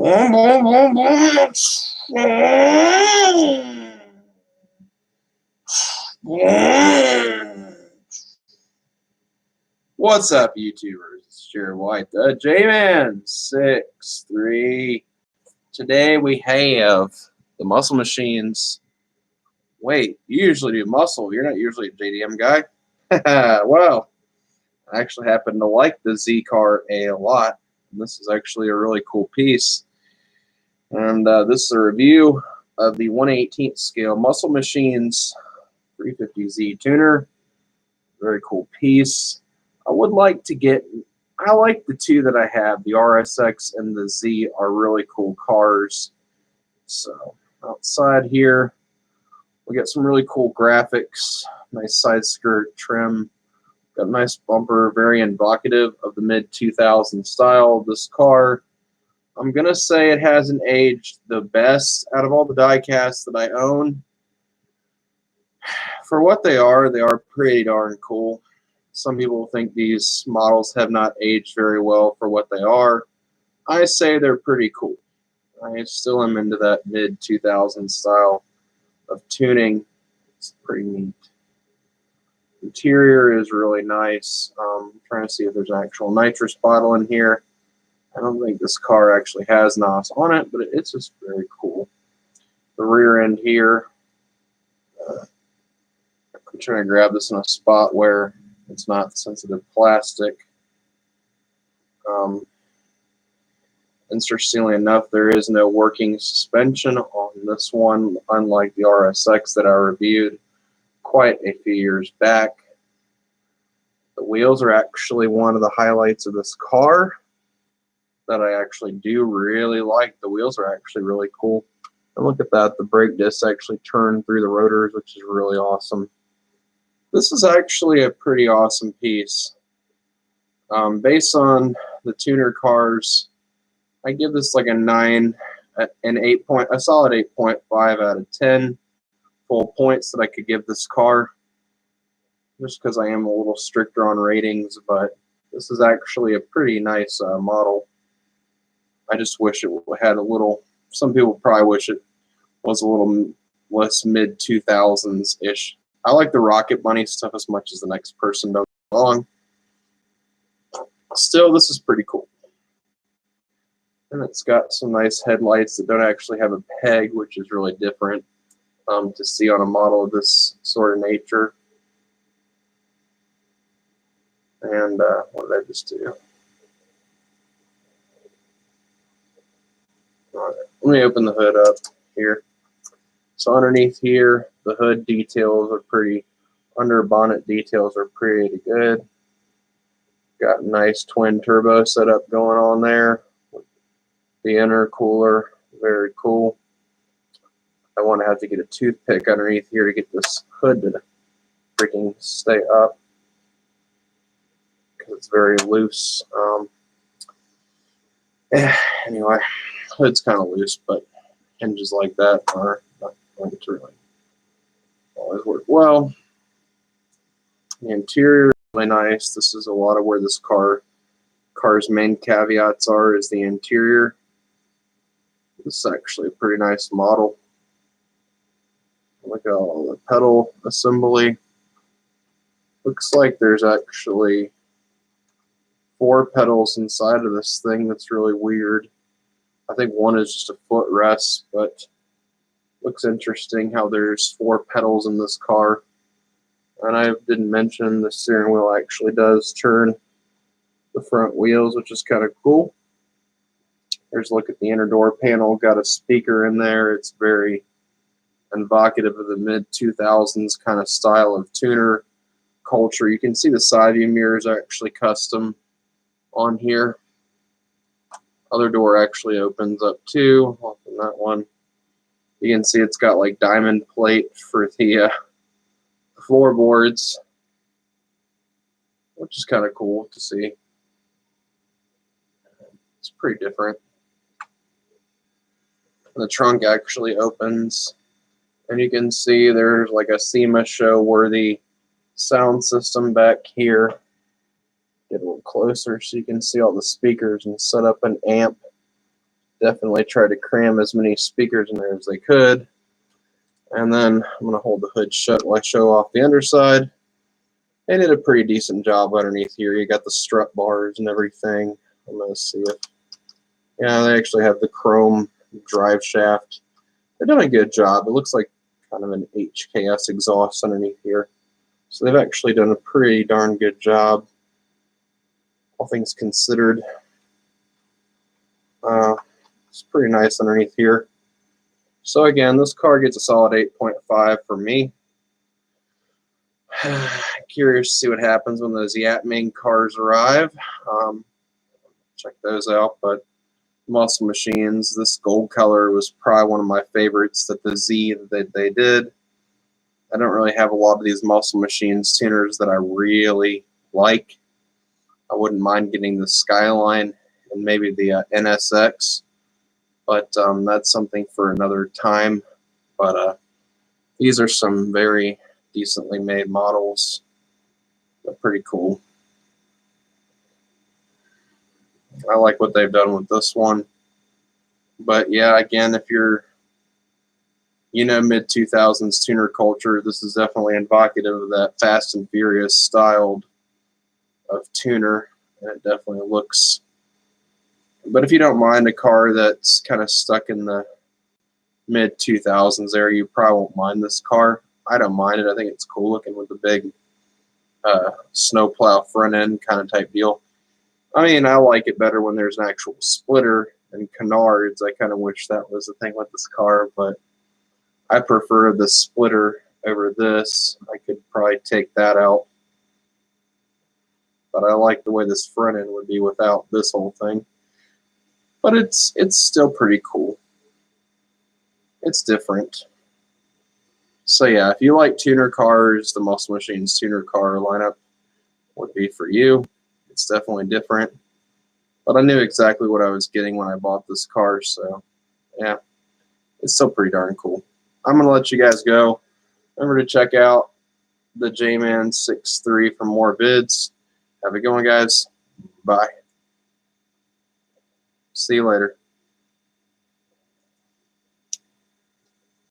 What's up, YouTubers? It's Jared White, the J-Man63. Today we have the Muscle Machines. Wait, you usually do muscle. You're not usually a JDM guy. Well, I actually happen to like the Z-Car A lot. And this is actually a really cool piece. And this is a review of the 1/18th scale Muscle Machines 350Z tuner. Very cool piece. I like the two that I have. The RSX and the Z are really cool cars. So outside here, we got some really cool graphics. Nice side skirt trim. Got a nice bumper, very evocative of the mid-2000s style of this car. I'm going to say it hasn't aged the best out of all the die-casts that I own. For what they are pretty darn cool. Some people think these models have not aged very well for what they are. I say they're pretty cool. I still am into that mid-2000s style of tuning. It's pretty neat. Interior is really nice. I'm trying to see if there's an actual nitrous bottle in here. I don't think this car actually has NOS on it, but it's just very cool. The rear end here, I'm trying to grab this in a spot where it's not sensitive plastic. Interestingly enough, there is no working suspension on this one, unlike the RSX that I reviewed quite a few years back. The wheels are actually one of the highlights of this car that I actually do really like. The wheels are actually really cool. And look at that, the brake discs actually turn through the rotors, which is really awesome. This is actually a pretty awesome piece. Based on the tuner cars, I give this like a 9, a solid 8.5 out of 10 full points that I could give this car, just because I am a little stricter on ratings, but this is actually a pretty nice model. I just wish it had a little, some people probably wish it was a little less mid-2000s-ish. I like the Rocket Bunny stuff as much as the next person does along. Still, this is pretty cool. And it's got some nice headlights that don't actually have a peg, which is really different to see on a model of this sort of nature. And what did I just do? All right, let me open the hood up here. So underneath here, the hood details are pretty, under bonnet details are pretty good. Got a nice twin turbo setup going on there. The intercooler, very cool. I want to have to get a toothpick underneath here to get this hood to freaking stay up because it's very loose. Anyway, hood's kind of loose, but hinges like that are not going to really always work well. The interior is really nice. This is a lot of where this car's main caveats are, is the interior. This is actually a pretty nice model. Look at all the pedal assembly. Looks like there's actually 4 pedals inside of this thing. That's really weird. I think one is just a footrest, but looks interesting how there's 4 pedals in this car. And I didn't mention the steering wheel actually does turn the front wheels, which is kind of cool. There's a look at the inner door panel. Got a speaker in there. It's very evocative of the mid-2000s kind of style of tuner culture. You can see the side view mirrors are actually custom on here. Other door actually opens up too. Open that one. You can see it's got like diamond plate for the floorboards, which is kind of cool to see. It's pretty different. The trunk actually opens, and you can see there's like a SEMA show worthy sound system back here. Get a little closer so you can see all the speakers and set up an amp Definitely tried to cram as many speakers in there as they could. And then I'm going to hold the hood shut while I show off the underside. They did a pretty decent job underneath here. You got the strut bars and everything. I'm going to see if, yeah, they actually have the chrome drive shaft. They've done a good job. It looks like kind of an HKS exhaust underneath here. So they've actually done a pretty darn good job, all things considered. It's pretty nice underneath here. So again, this car gets a solid 8.5 for me. Curious to see what happens when those Yatming cars arrive. Check those out. But Muscle Machines, this gold color was probably one of my favorites that the Z that they did. I don't really have a lot of these Muscle Machines tuners that I really like. I wouldn't mind getting the Skyline and maybe the NSX, but that's something for another time. But these are some very decently made models. They're pretty cool. I like what they've done with this one. But yeah, again, if you're, mid-2000s tuner culture, this is definitely evocative of that Fast and Furious styled of tuner. And it definitely looks. But if you don't mind a car that's kind of stuck in the mid-2000s era, you probably won't mind this car. I don't mind it. I think it's cool looking with the big snowplow front end kind of type deal. I mean, I like it better when there's an actual splitter and canards. I kind of wish that was the thing with this car, but I prefer the splitter over this. I could probably take that out, but I like the way this front end would be without this whole thing. But it's still pretty cool. It's different. So yeah, if you like tuner cars, the Muscle Machines tuner car lineup would be for you. It's definitely different. But I knew exactly what I was getting when I bought this car, so yeah, it's still pretty darn cool. I'm going to let you guys go. Remember to check out the J-Man63 for more vids. Have a good one, guys. Bye. See you later.